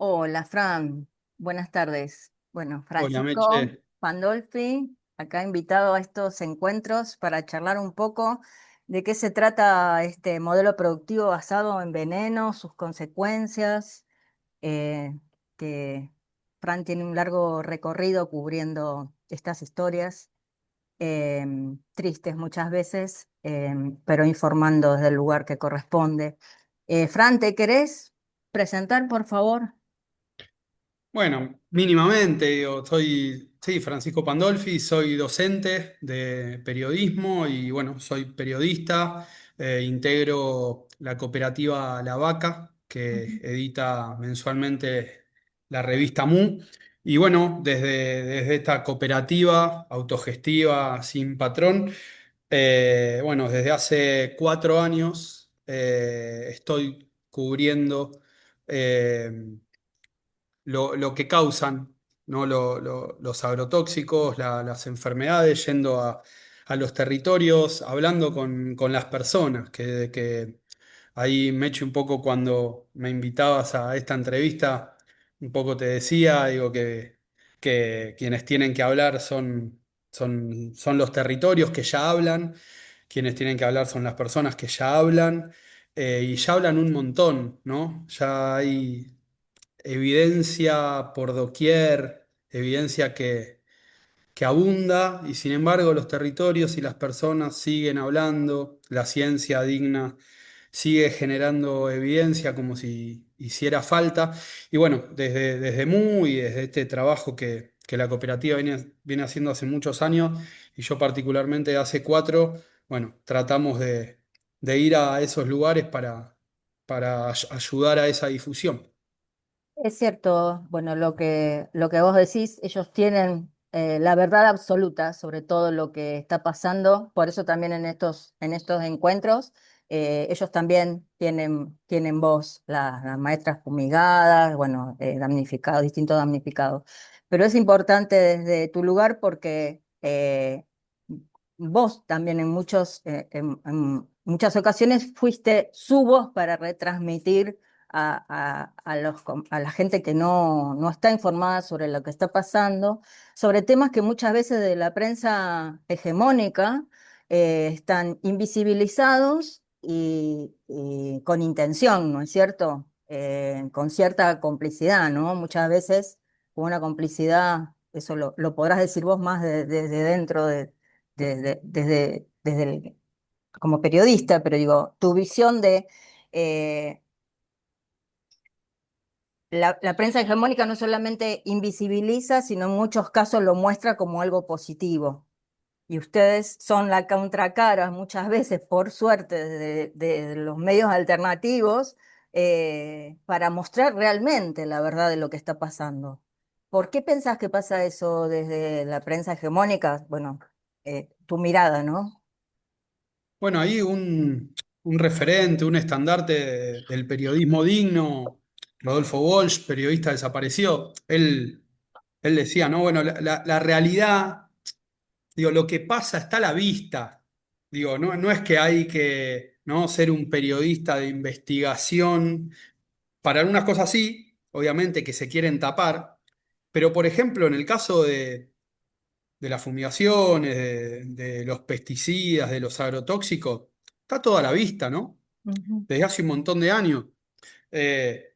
Hola, Fran. Buenas tardes. Bueno, Hola Francisco Meche. Pandolfi, acá invitado a estos encuentros para charlar un poco de qué se trata este modelo productivo basado en veneno, sus consecuencias, eh, que Fran tiene un largo recorrido cubriendo estas historias, tristes muchas veces, pero informando desde el lugar que corresponde. Fran, ¿te querés presentar, por favor? Bueno, mínimamente, digo, soy, sí, Francisco Pandolfi, soy docente de periodismo y bueno, soy periodista, integro la cooperativa La Vaca, que edita mensualmente la revista Mu. Y bueno, desde esta cooperativa autogestiva sin patrón, bueno, desde hace 4 años estoy cubriendo lo que causan, ¿no? Los agrotóxicos, las enfermedades, yendo a los territorios, hablando con las personas, que ahí me eché un poco cuando me invitabas a esta entrevista, un poco te decía, digo que quienes tienen que hablar son los territorios que ya hablan, quienes tienen que hablar son las personas que ya hablan, y ya hablan un montón, ¿no? Ya hay evidencia por doquier, evidencia que abunda, y sin embargo los territorios y las personas siguen hablando, la ciencia digna sigue generando evidencia como si hiciera falta. Y bueno, desde MU y desde este trabajo que la cooperativa viene haciendo hace muchos años, y yo particularmente hace 4, bueno, tratamos de ir a esos lugares para ayudar a esa difusión. Es cierto, bueno, lo que vos decís, ellos tienen la verdad absoluta sobre todo lo que está pasando, por eso también en estos encuentros ellos también tienen voz, las maestras fumigadas, bueno, damnificados, distintos damnificados. Pero es importante desde tu lugar porque vos también en muchas ocasiones fuiste su voz para retransmitir a la gente que no está informada sobre lo que está pasando, sobre temas que muchas veces de la prensa hegemónica están invisibilizados y con intención, ¿no es cierto? Con cierta complicidad, ¿no? Muchas veces con una complicidad, eso lo podrás decir vos más desde dentro como periodista, pero digo, tu visión de la prensa hegemónica no solamente invisibiliza, sino en muchos casos lo muestra como algo positivo. Y ustedes son la contracara muchas veces, por suerte, de los medios alternativos para mostrar realmente la verdad de lo que está pasando. ¿Por qué pensás que pasa eso desde la prensa hegemónica? Bueno, tu mirada, ¿no? Bueno, ahí un referente, un estandarte del periodismo digno, Rodolfo Walsh, periodista desapareció, él decía, ¿no? Bueno, la realidad, digo, lo que pasa está a la vista. Digo, no es que hay que, ¿no? Ser un periodista de investigación. Para algunas cosas sí, obviamente, que se quieren tapar, pero por ejemplo, en el caso de las fumigaciones, de los pesticidas, de los agrotóxicos, está todo a la vista, ¿no? Ujú. Desde hace un montón de años. Eh,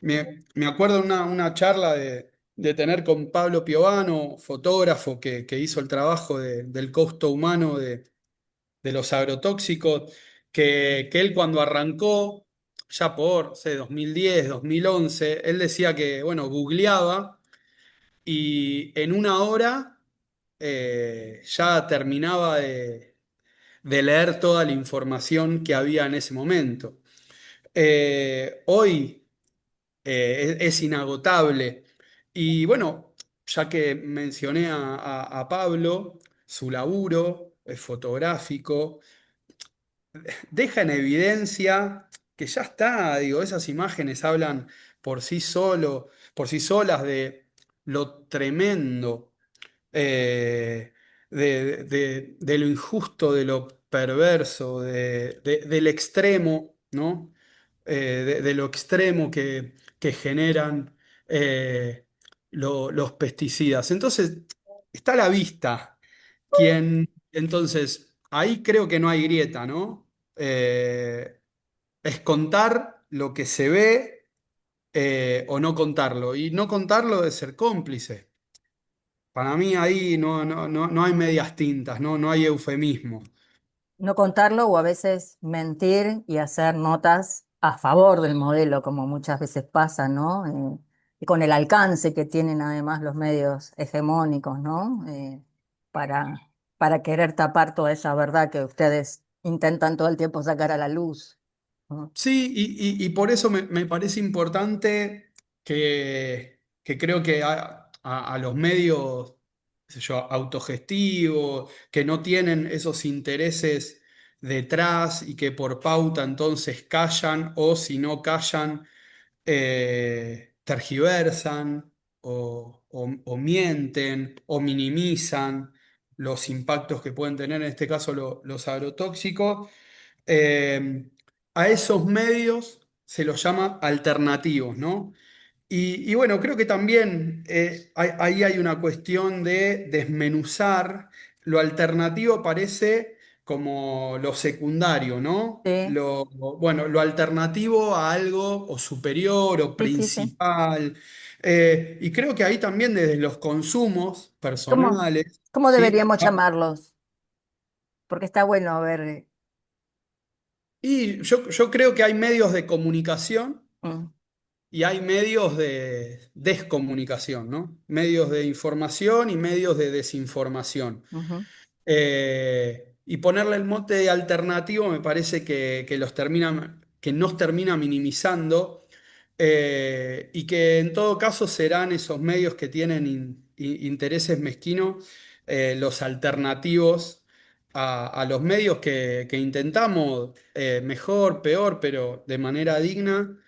me acuerdo una charla de tener con Pablo Piovano, fotógrafo que hizo el trabajo del costo humano de los agrotóxicos, que él cuando arrancó, ya por, no sé, 2010, 2011, él decía que, bueno, googleaba y en una hora ya terminaba de leer toda la información que había en ese momento. Hoy es inagotable. Y bueno, ya que mencioné a Pablo, su laburo es fotográfico, deja en evidencia que ya está, digo, esas imágenes hablan por sí solo, por sí solas de lo tremendo, de lo injusto, de lo perverso, del extremo, ¿no? de lo extremo que generan los pesticidas. Entonces, está a la vista entonces, ahí creo que no hay grieta, ¿no? Es contar lo que se ve o no contarlo. Y no contarlo es ser cómplice. Para mí ahí no hay medias tintas, no hay eufemismo. No contarlo o a veces mentir y hacer notas a favor del modelo, como muchas veces pasa, ¿no? Y con el alcance que tienen además los medios hegemónicos, ¿no? Para, para querer tapar toda esa verdad que ustedes intentan todo el tiempo sacar a la luz, ¿no? Sí, y por eso me parece importante que creo que a los medios, qué sé yo, autogestivos, que no tienen esos intereses detrás y que por pauta entonces callan o si no callan, tergiversan o mienten o minimizan los impactos que pueden tener, en este caso los agrotóxicos. eh, a esos medios se los llama alternativos, ¿no? Y bueno, creo que también ahí hay una cuestión de desmenuzar. Lo alternativo parece como lo secundario, ¿no? Sí, Bueno, lo alternativo a algo o superior o sí, sí, sí. principal. Y creo que ahí también desde los consumos ¿Cómo, personales, cómo ¿sí? deberíamos llamarlos? Porque está bueno ver. Y yo creo que hay medios de comunicación Mm, y hay medios de descomunicación, ¿no? Medios de información y medios de desinformación. ujú, Y ponerle el mote de alternativo me parece que nos termina minimizando y que en todo caso serán esos medios que tienen intereses mezquinos, los alternativos a los medios que intentamos, mejor, peor, pero de manera digna,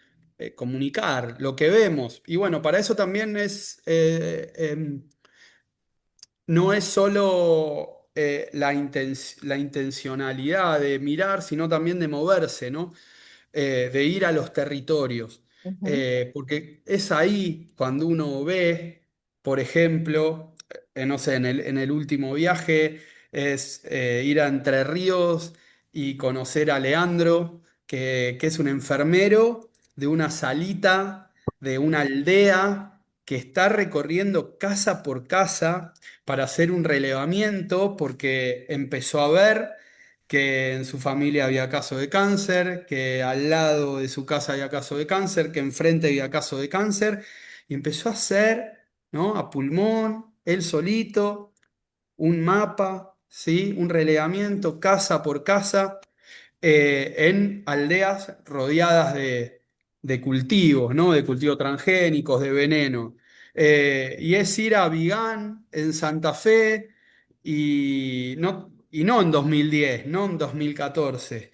comunicar lo que vemos. Y bueno, para eso también no es solo la intencionalidad de mirar, sino también de moverse, ¿no? De ir a los territorios. ujú. Porque es ahí cuando uno ve, por ejemplo, no sé, en el último viaje, es ir a Entre Ríos y conocer a Leandro, que es un enfermero de una salita, de una aldea, que está recorriendo casa por casa para hacer un relevamiento, porque empezó a ver que en su familia había caso de cáncer, que al lado de su casa había caso de cáncer, que enfrente había caso de cáncer, y empezó a hacer, ¿no? A pulmón, él solito, un mapa, ¿sí? Un relevamiento casa por casa en aldeas rodeadas de cultivos, ¿no? De cultivos transgénicos, de veneno. Y es ir a Vigán, en Santa Fe, y no en 2010, no en 2014,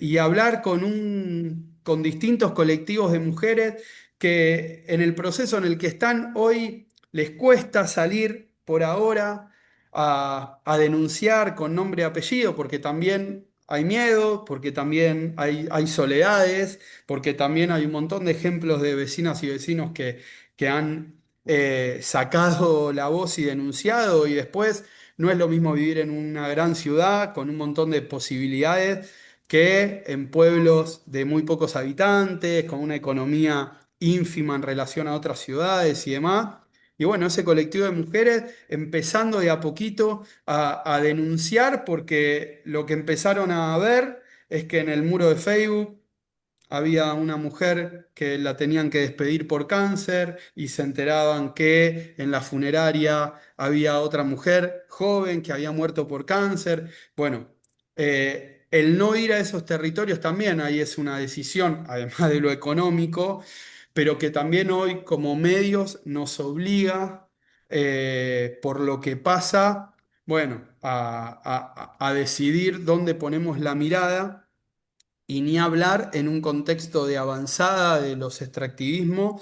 y hablar con distintos colectivos de mujeres que en el proceso en el que están hoy les cuesta salir por ahora a denunciar con nombre y apellido, porque también hay miedo, porque también hay soledades, porque también hay un montón de ejemplos de vecinas y vecinos que han sacado la voz y denunciado, y después no es lo mismo vivir en una gran ciudad con un montón de posibilidades que en pueblos de muy pocos habitantes, con una economía ínfima en relación a otras ciudades y demás. Y bueno, ese colectivo de mujeres empezando de a poquito a denunciar porque lo que empezaron a ver es que en el muro de Facebook había una mujer que la tenían que despedir por cáncer y se enteraban que en la funeraria había otra mujer joven que había muerto por cáncer. Bueno, el no ir a esos territorios también ahí es una decisión, además de lo económico, pero que también hoy como medios nos obliga, por lo que pasa, bueno, a decidir dónde ponemos la mirada y ni hablar en un contexto de avanzada de los extractivismos,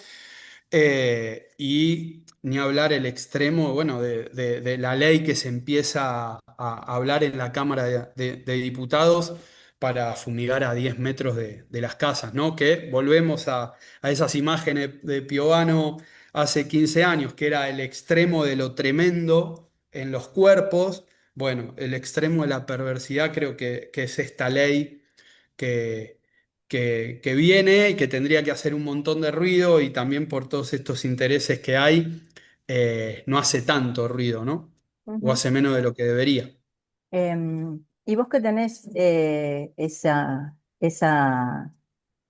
y ni hablar el extremo, bueno, de la ley que se empieza a hablar en la Cámara de Diputados para fumigar a 10 metros de las casas, ¿no? Que volvemos a esas imágenes de Piovano hace 15 años, que era el extremo de lo tremendo en los cuerpos. Bueno, el extremo de la perversidad creo que es esta ley que, que viene y que tendría que hacer un montón de ruido y también por todos estos intereses que hay, no hace tanto ruido, ¿no? O Ujú. hace menos de lo que debería. Y vos que tenés esa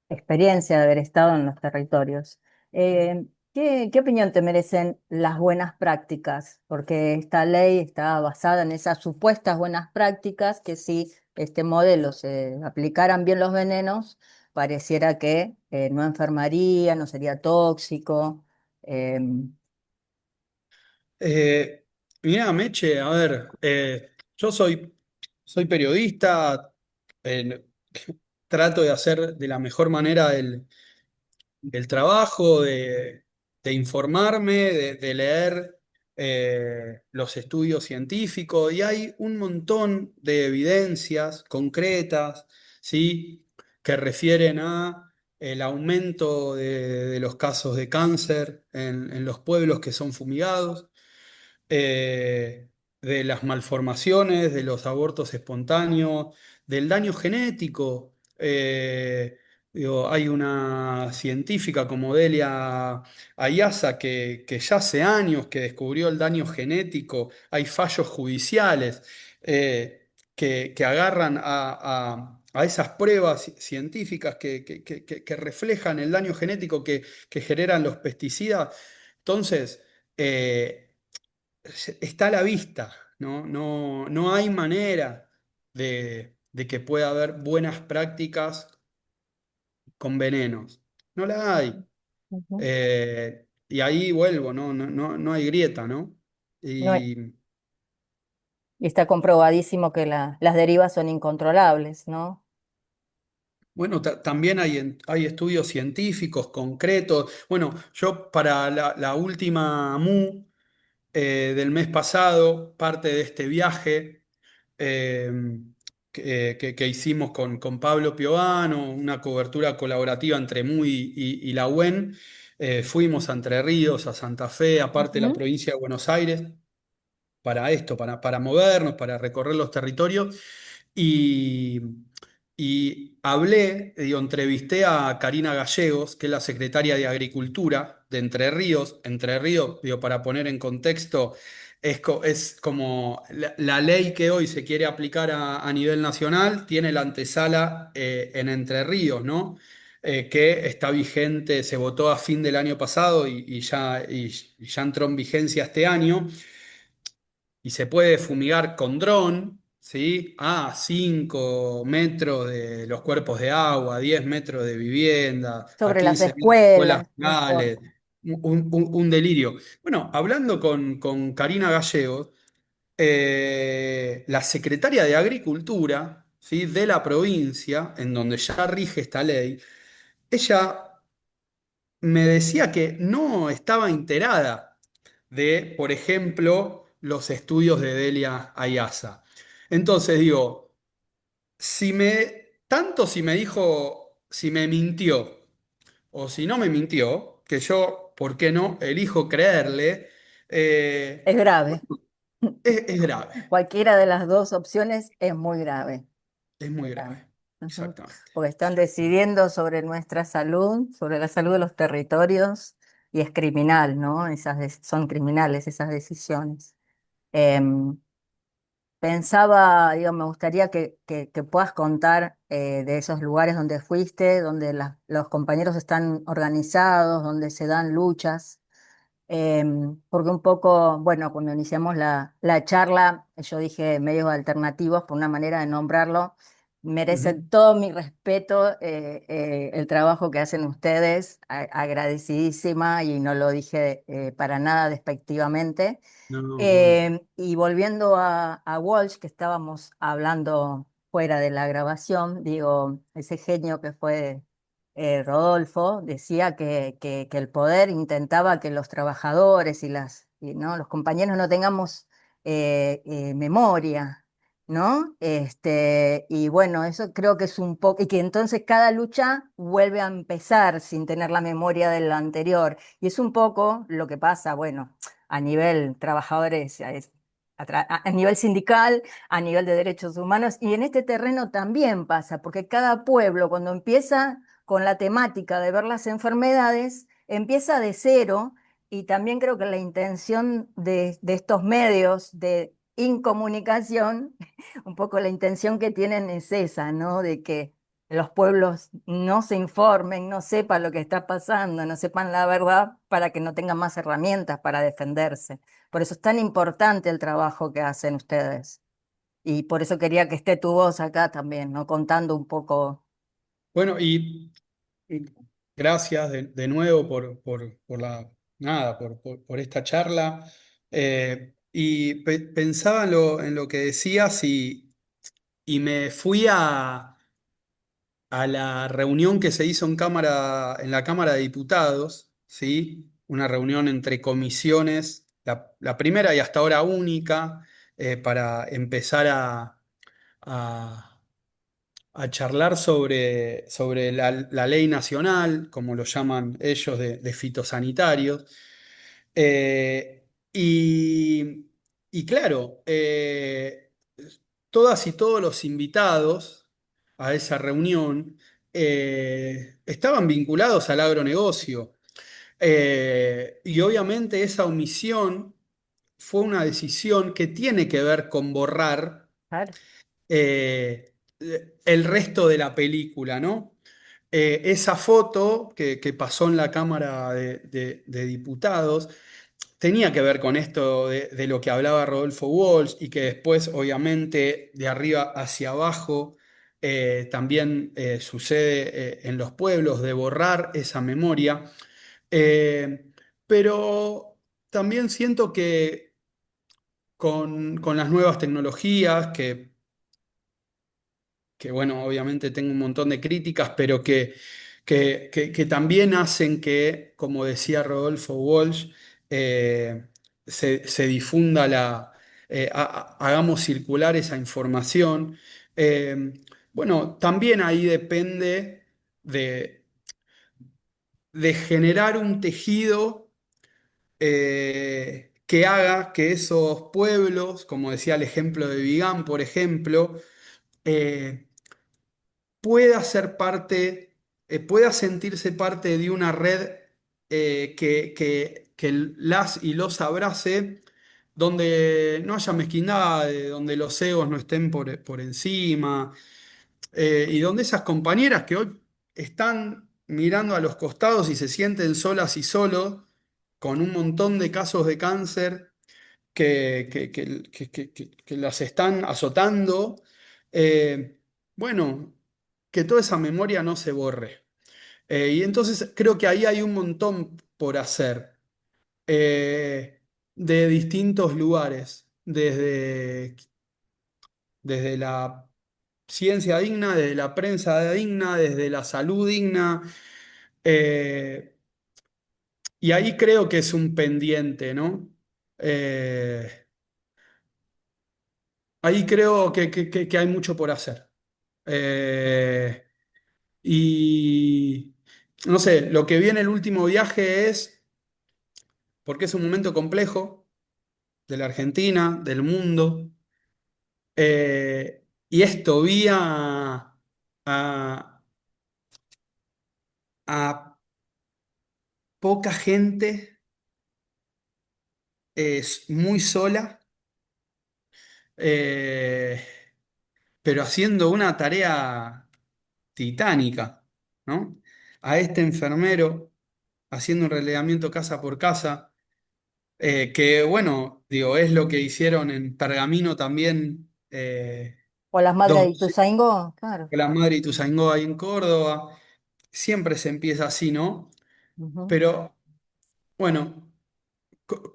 experiencia de haber estado en los territorios, ¿qué opinión te merecen las buenas prácticas? Porque esta ley está basada en esas supuestas buenas prácticas que si este modelo se aplicaran bien los venenos, pareciera que no enfermaría, no sería tóxico. em, Eh, Mirá, Meche, a ver, yo soy periodista, eh, trato de hacer de la mejor manera el trabajo, de informarme, de leer los estudios científicos, y hay un montón de evidencias concretas, ¿sí? Que refieren a el aumento de los casos de cáncer en los pueblos que son fumigados, eh, de las malformaciones, de los abortos espontáneos, del daño genético. Digo, hay una científica como Delia Ayasa que ya hace años que descubrió el daño genético. Hay fallos judiciales que agarran a esas pruebas científicas que reflejan el daño genético que generan los pesticidas. Entonces, está a la vista, ¿no? No hay manera de que pueda haber buenas prácticas con venenos. No la hay. Ujú. Y ahí vuelvo, no hay grieta, ¿no? No, Y y está comprobadísimo que las derivas son incontrolables, ¿no? bueno, también hay estudios científicos concretos. Bueno, yo para la última MU del mes pasado, parte de este viaje eh, que hicimos con Pablo Piovano, una cobertura colaborativa entre MUI y la UEN. Fuimos a Entre Ríos, a Santa Fe, aparte de la Ujú. provincia de Buenos Aires, para esto, para movernos, para recorrer los territorios. Y, y hablé, digo, entrevisté a Karina Gallegos, que es la secretaria de Agricultura de Entre Ríos. Entre Ríos, digo, para poner en contexto, es como la ley que hoy se quiere aplicar a nivel nacional, tiene la antesala en Entre Ríos, ¿no? Que está vigente, se votó a fin del año pasado y ya entró en vigencia este año y se puede fumigar con dron, ¿sí? A 5 metros de los cuerpos de agua, a 10 metros de vivienda, a Sobre las 15 metros de escuelas escuelas, no rurales, importa. un delirio. Bueno, hablando con Karina Gallegos, la secretaria de Agricultura, ¿sí? De la provincia, en donde ya rige esta ley, ella me decía que no estaba enterada de, por ejemplo, los estudios de Delia Ayasa. Entonces digo, tanto si me dijo, si me mintió o si no me mintió, que yo, ¿por qué no? Elijo creerle, Es grave. bueno, es grave, Cualquiera de las dos opciones es muy grave. es muy Grave. grave, Ujú. exactamente. Porque están decidiendo sobre nuestra salud, sobre la salud de los territorios, y es criminal, ¿no? Son criminales esas decisiones. Em, Pensaba, digo, me gustaría que puedas contar de esos lugares donde fuiste, donde los compañeros están organizados, donde se dan luchas. Porque un poco, bueno, cuando iniciamos la charla, yo dije medios alternativos, por una manera de nombrarlo, merecen Ujú. todo mi respeto, el trabajo que hacen ustedes, agradecidísima, y no lo dije para nada despectivamente. No, obvio. Y volviendo a Walsh, que estábamos hablando fuera de la grabación, digo, ese genio que fue Rodolfo, decía que el poder intentaba que los trabajadores ¿no? Los compañeros no tengamos memoria, ¿no? Y bueno, eso creo que es un poco, y que entonces cada lucha vuelve a empezar sin tener la memoria de la anterior. Y es un poco lo que pasa, bueno, a nivel trabajadores, a nivel sindical, a nivel de derechos humanos, y en este terreno también pasa, porque cada pueblo cuando empieza con la temática de ver las enfermedades, empieza de cero. Y también creo que la intención de estos medios de incomunicación, un poco la intención que tienen es esa, ¿no? De que los pueblos no se informen, no sepan lo que está pasando, no sepan la verdad para que no tengan más herramientas para defenderse. Por eso es tan importante el trabajo que hacen ustedes. Y por eso quería que esté tu voz acá también, ¿no? Contando un poco. Bueno, y gracias de nuevo por nada, por esta charla. Y pensaba en lo que decías y me fui a la reunión que se hizo en la Cámara de Diputados, ¿sí? Una reunión entre comisiones, la primera y hasta ahora única, para empezar a- a charlar sobre la ley nacional, como lo llaman ellos, de fitosanitarios. Eh, y, y claro, todas y todos los invitados a esa reunión estaban vinculados al agronegocio. Y obviamente esa omisión fue una decisión que tiene que ver con borrar Claro. eh, el resto de la película, ¿no? Esa foto que pasó en la Cámara de Diputados tenía que ver con esto de lo que hablaba Rodolfo Walsh y que después, obviamente, de arriba hacia abajo, también sucede en los pueblos, de borrar esa memoria. Eh, pero también siento que con las nuevas tecnologías, que bueno, obviamente tengo un montón de críticas, pero que también hacen que, como decía Rodolfo Walsh, se difunda hagamos circular esa información. Eh, bueno, también ahí depende de, de generar un tejido que haga que esos pueblos, como decía el ejemplo de Vigán, por ejemplo, eh, pueda ser parte, pueda sentirse parte de una red que las y los abrace, donde no haya mezquindad, donde los egos no estén por encima, y donde esas compañeras que hoy están mirando a los costados y se sienten solas y solos, con un montón de casos de cáncer que las están azotando, eh, bueno, que toda esa memoria no se borre. Y entonces creo que ahí hay un montón por hacer, eh, de distintos lugares, desde la ciencia digna, desde la prensa digna, desde la salud digna. eh, y ahí creo que es un pendiente, ¿no? Eh, Ahí creo que hay mucho por hacer. Eh, y no sé, lo que viene el último viaje es, porque es un momento complejo de la Argentina, del mundo, y esto vía a, a poca gente, es muy sola, eh, pero haciendo una tarea titánica, ¿no? A este enfermero haciendo un relevamiento casa por casa, que bueno, digo, es lo que hicieron en Pergamino también, O las madres dos de veces, Ituzaingó, claro. con la madre Ituzaingó ahí en Córdoba. Siempre se empieza así, ¿no? Ujú. Pero bueno,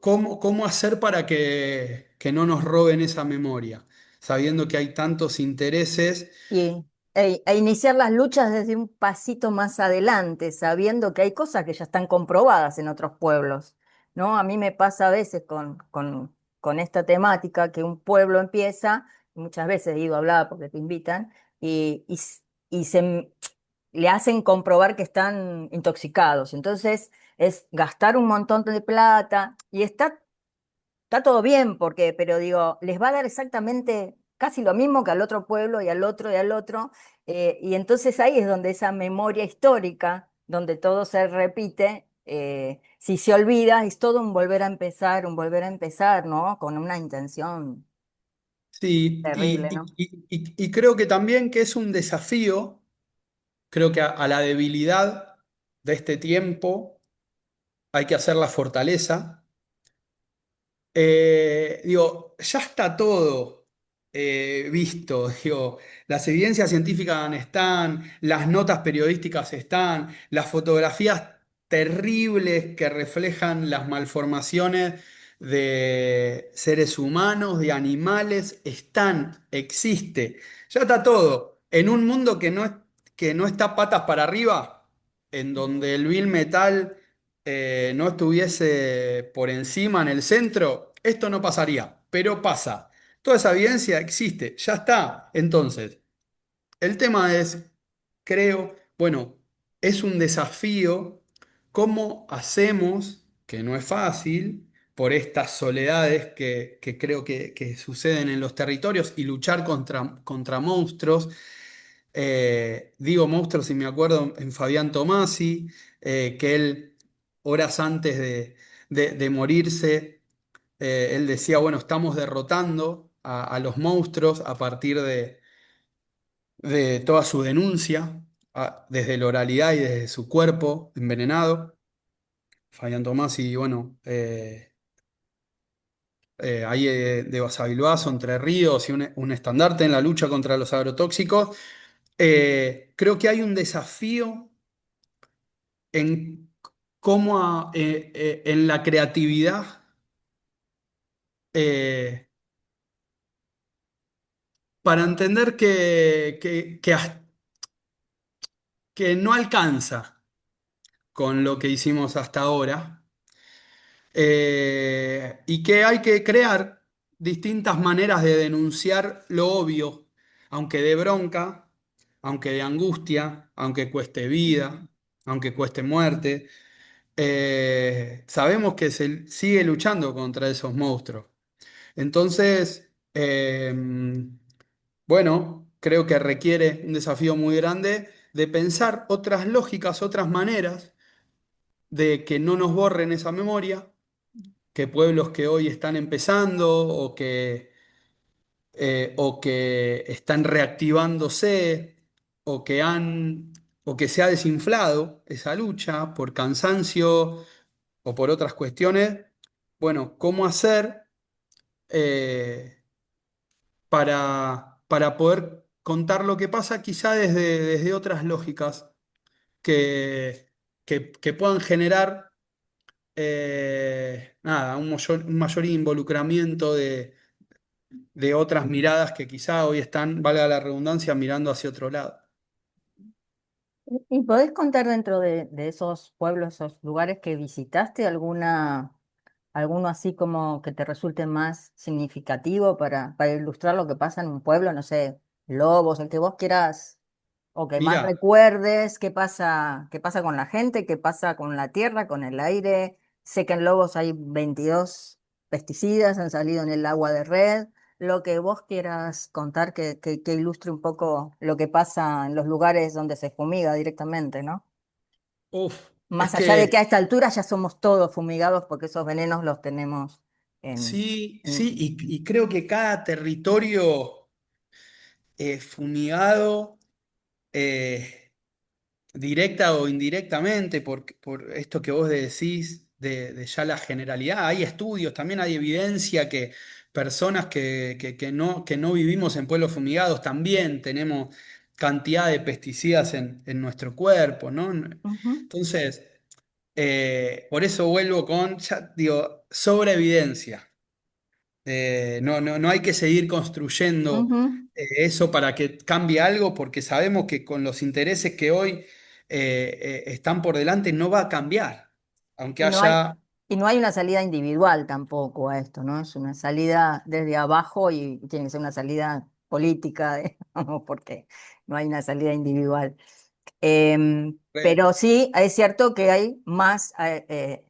¿cómo hacer para que no nos roben esa memoria? Sabiendo que hay tantos intereses. E iniciar las luchas desde un pasito más adelante, sabiendo que hay cosas que ya están comprobadas en otros pueblos, ¿no? A mí me pasa a veces con esta temática que un pueblo empieza muchas veces he ido a hablar porque te invitan, y le hacen comprobar que están intoxicados. Entonces es gastar un montón de plata y está todo bien, porque, pero digo, les va a dar exactamente casi lo mismo que al otro pueblo y al otro y al otro. Y entonces ahí es donde esa memoria histórica, donde todo se repite, si se olvida, es todo un volver a empezar, ¿no? Con una intención Sí, terrible, ¿no? y creo que también que es un desafío, creo que a la debilidad de este tiempo hay que hacer la fortaleza. Digo, ya está todo visto, digo, las evidencias científicas están, las notas periodísticas están, las fotografías terribles que reflejan las malformaciones de seres humanos, de animales, están, existe, ya está todo. En un mundo que no está patas para arriba, en donde el Bill Metal no estuviese por encima en el centro, esto no pasaría, pero pasa. Toda esa evidencia existe, ya está. Entonces, el tema es, creo, bueno, es un desafío cómo hacemos, que no es fácil, por estas soledades que creo que suceden en los territorios y luchar contra monstruos. Digo monstruos y me acuerdo en Fabián Tomasi, que él, horas antes de morirse, él decía, bueno, estamos derrotando a los monstruos a partir de toda su denuncia, desde la oralidad y desde su cuerpo envenenado. Fabián Tomasi, bueno, ahí de Basavilbaso, Entre Ríos, y un estandarte en la lucha contra los agrotóxicos. Creo que hay un desafío en en la creatividad, eh, para entender que no alcanza con lo que hicimos hasta ahora, y que hay que crear distintas maneras de denunciar lo obvio, aunque de bronca, aunque de angustia, aunque cueste vida, aunque cueste muerte. Sabemos que se sigue luchando contra esos monstruos. Entonces, bueno, creo que requiere un desafío muy grande de pensar otras lógicas, otras maneras de que no nos borren esa memoria, que pueblos que hoy están empezando o que están reactivándose o que se ha desinflado esa lucha por cansancio o por otras cuestiones, bueno, ¿cómo hacer? eh, para poder contar lo que pasa, quizá desde otras lógicas que, que puedan generar nada, un mayor involucramiento de otras miradas que quizá hoy están, valga la redundancia, mirando hacia otro lado. ¿Y podés contar dentro de esos pueblos, esos lugares que visitaste, alguno así como que te resulte más significativo para ilustrar lo que pasa en un pueblo? No sé, lobos, el que vos quieras, o que más Mirá, recuerdes, qué pasa con la gente, qué pasa con la tierra, con el aire. Sé que en Lobos hay 22 pesticidas, han salido en el agua de red. Lo que vos quieras contar que ilustre un poco lo que pasa en los lugares donde se fumiga directamente, ¿no? uf, es Más allá de que a que esta altura ya somos todos fumigados porque esos venenos los tenemos sí, sí, en- y creo que cada territorio fumigado, eh, directa o indirectamente, por esto que vos decís de ya la generalidad. Hay estudios, también hay evidencia que personas que no vivimos en pueblos fumigados también tenemos cantidad de pesticidas en nuestro cuerpo, ¿no? Ujú, Entonces, por eso vuelvo con, ya digo, sobre evidencia. No hay que seguir construyendo ujú. eso para que cambie algo, porque sabemos que con los intereses que hoy están por delante no va a cambiar. Aunque No hay, haya. Y no hay una salida individual tampoco a esto, ¿no? Es una salida desde abajo y tiene que ser una salida política, digamos, porque no hay una salida individual. Re- Pero sí, es cierto que hay más,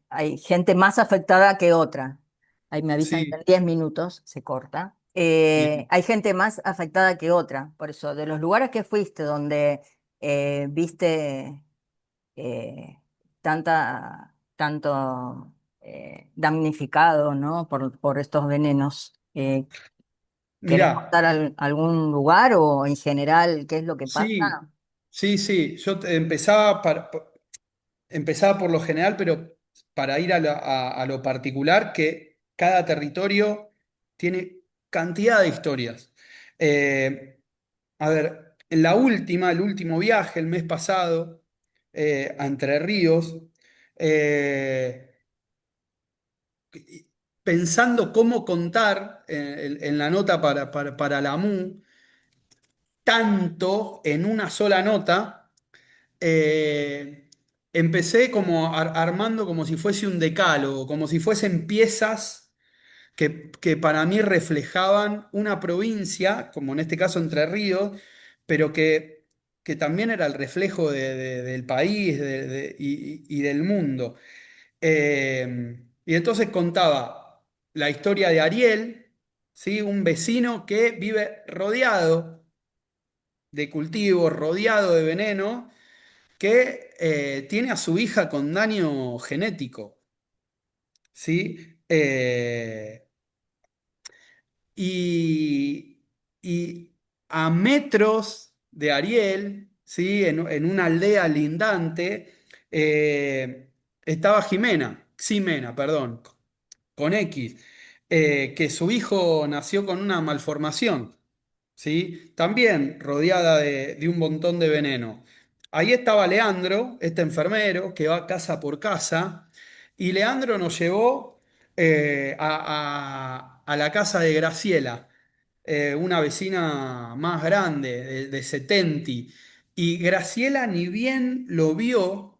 hay gente más afectada que otra. Ahí me avisan que Sí, en 10 minutos se corta. bien. Hay gente más afectada que otra. Por eso, de los lugares que fuiste donde viste tanto damnificado, ¿no? Por estos venenos. ¿Querés Mirá, contar algún lugar o en general qué es lo que sí, pasa? sí, sí, empezaba por lo general, pero para ir a lo particular, que cada territorio tiene cantidad de historias. Eh, a ver, en el último viaje, el mes pasado, a Entre Ríos, eh, pensando cómo contar en la nota para la MU, tanto en una sola nota, empecé como armando como si fuese un decálogo, como si fuesen piezas que para mí reflejaban una provincia, como en este caso Entre Ríos, pero que también era el reflejo del país y del mundo. Y entonces contaba la historia de Ariel, ¿sí? Un vecino que vive rodeado de cultivos, rodeado de veneno, que tiene a su hija con daño genético, ¿sí? Y, y a metros de Ariel, ¿sí? En una aldea lindante, estaba Ximena, perdón, con X, que su hijo nació con una malformación. ¿Sí? También rodeada de un montón de veneno. Ahí estaba Leandro, este enfermero, que va casa por casa, y Leandro nos llevó a la casa de Graciela, una vecina más grande, de 70. Y Graciela ni bien lo vio,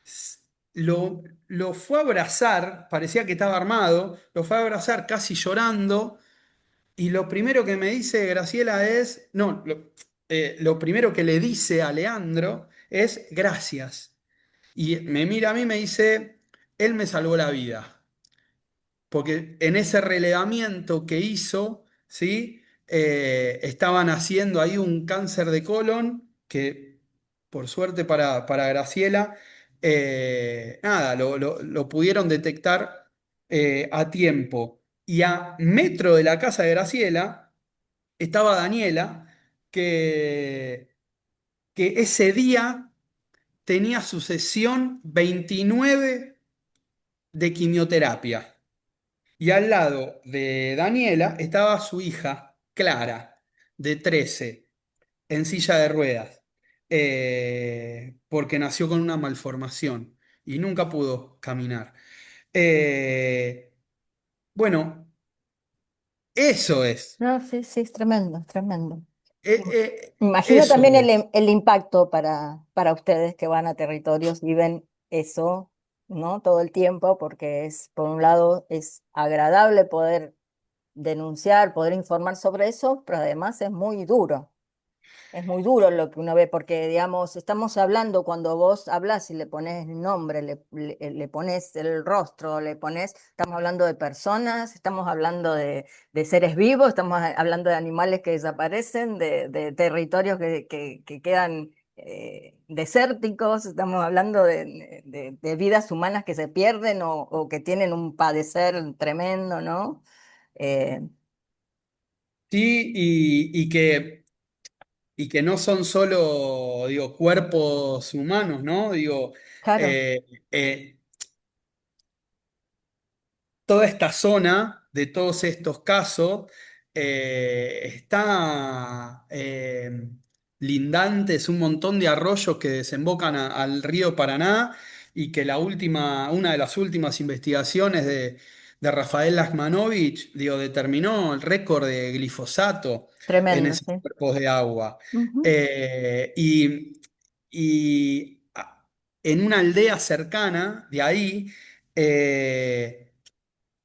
s- lo fue a abrazar, parecía que estaba armado, lo fue a abrazar casi llorando y lo primero que me dice Graciela es, no, lo primero que le dice a Leandro es gracias. Y me mira a mí y me dice, él me salvó la vida porque en ese relevamiento que hizo, ¿sí? Estaban haciendo ahí un cáncer de colon que, por suerte para Graciela, nada, lo pudieron detectar a tiempo. Y a metro de la casa de Graciela estaba Daniela, que, que ese día tenía su sesión 29 de quimioterapia. Y al lado de Daniela estaba su hija, Clara, de 13 en silla de ruedas, porque nació con una malformación y nunca pudo caminar. Eh, bueno, eso es. No, sí, sí, es tremendo, es tremendo. Imagino Eso también es. el impacto para ustedes que van a territorios y ven eso, ¿no? Todo el tiempo, porque es, por un lado, es agradable poder denunciar, poder informar sobre eso, pero además es muy duro. Es muy duro lo que uno ve, porque, digamos, estamos hablando cuando vos hablas y le pones el nombre, le pones el rostro, le pones, estamos hablando de personas, estamos hablando de seres vivos, estamos hablando de animales que desaparecen, de territorios que quedan desérticos, estamos hablando de vidas humanas que se pierden o que tienen un padecer tremendo, ¿no? Eh, Sí, y que no son solo, digo, cuerpos humanos, ¿no? Digo, claro, eh, eh, toda esta zona de todos estos casos está lindante, es un montón de arroyos que desembocan al río Paraná y que una de las últimas investigaciones de Rafael Lachmanovich, digo, determinó el récord de glifosato en tremendo, esos sí. cuerpos de agua. Ujú. Y en una aldea cercana de ahí, eh,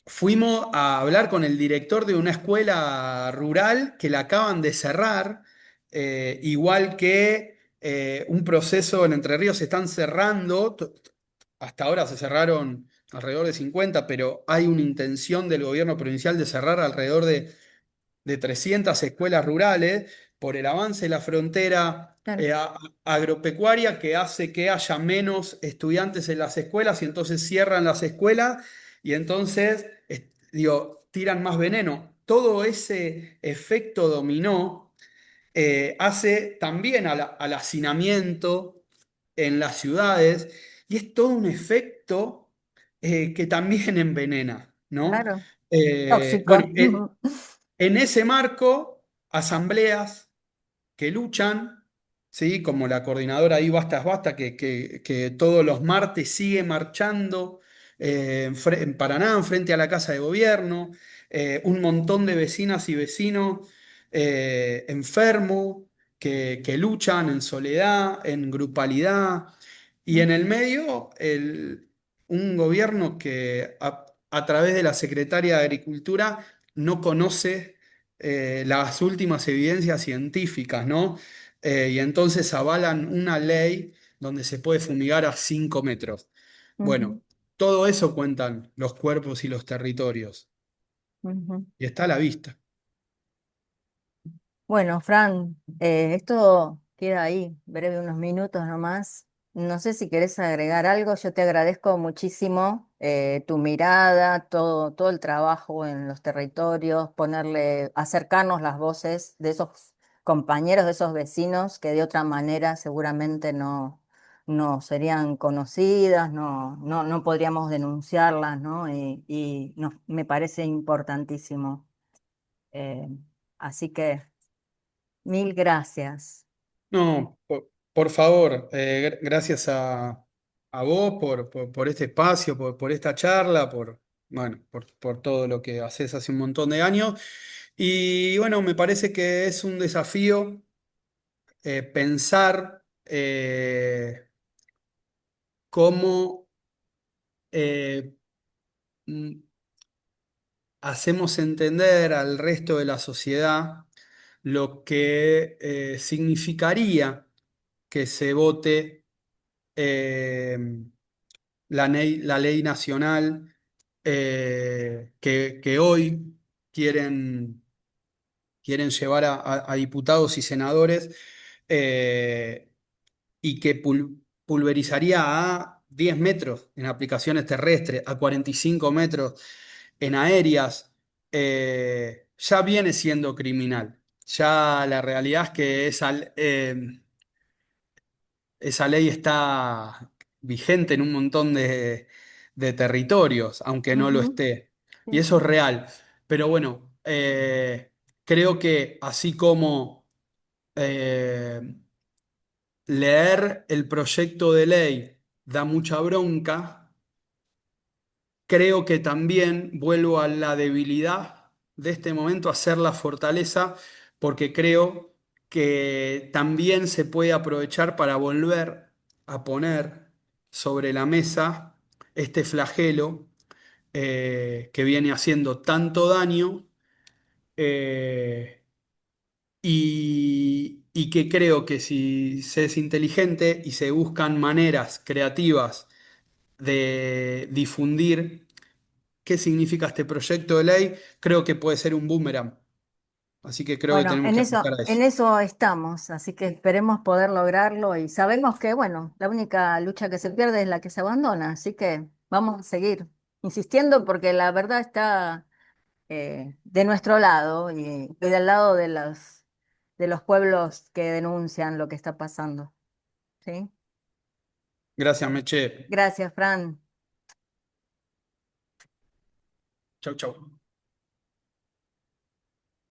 fuimos a hablar con el director de una escuela rural que la acaban de cerrar, igual que un proceso en Entre Ríos se están cerrando. Hasta ahora se cerraron alrededor de 50, pero hay una intención del gobierno provincial de cerrar alrededor de 300 escuelas rurales por el avance de la frontera Claro, agropecuaria que hace que haya menos estudiantes en las escuelas y entonces cierran las escuelas y entonces, digo, tiran más veneno. Todo ese efecto dominó hace también al hacinamiento en las ciudades y es todo un efecto que también envenena, ¿no? claro. Bueno, Tóxico. en ese marco, asambleas que luchan, ¿sí? Como la coordinadora ahí Basta es Basta, que todos los martes sigue marchando en Paraná, en frente a la Casa de Gobierno, un montón de vecinas y vecinos enfermos que luchan en soledad, en grupalidad, y en el medio un gobierno que a través de la Secretaria de Agricultura no conoce las últimas evidencias científicas, ¿no? Y entonces avalan una ley donde se puede fumigar a 5 metros. Ujú, Bueno, todo eso cuentan los cuerpos y los territorios. ujú. Y está a la vista. Bueno, Fran, esto queda ahí, breve unos minutos nomás. No sé si querés agregar algo, yo te agradezco muchísimo tu mirada, todo el trabajo en los territorios, acercarnos las voces de esos compañeros, de esos vecinos que de otra manera seguramente no serían conocidas, no podríamos denunciarlas, ¿no? Me parece importantísimo. Eh, Así que... Mil gracias. No, por favor, gracias a vos por este espacio, por esta charla, bueno, por todo lo que haces hace un montón de años. Y bueno, me parece que es un desafío pensar cómo eh, mm, hacemos entender al resto de la sociedad lo que significaría que se vote eh, la ley nacional que hoy quieren llevar a diputados y senadores eh, y que pulverizaría a 10 metros en aplicaciones terrestres, a 45 metros en aéreas, ya viene siendo criminal. Ya la realidad es que esa ley está vigente en un montón de territorios, aunque no lo Ujú, esté. Y sí. eso es real. Pero bueno, creo que así como eh, leer el proyecto de ley da mucha bronca, creo que también vuelvo a la debilidad de este momento, a ser la fortaleza, porque creo que también se puede aprovechar para volver a poner sobre la mesa este flagelo que viene haciendo tanto daño eh, y que creo que si se es inteligente y se buscan maneras creativas de difundir qué significa este proyecto de ley, creo que puede ser un boomerang. Así que creo que Bueno, tenemos que apuntar a en eso. eso estamos, así que esperemos poder lograrlo y sabemos que, bueno, la única lucha que se pierde es la que se abandona, así que vamos a seguir insistiendo porque la verdad está de nuestro lado y del lado de los pueblos que denuncian lo que está pasando, ¿sí? Gracias, Meche. Gracias, Fran. Chau, chau.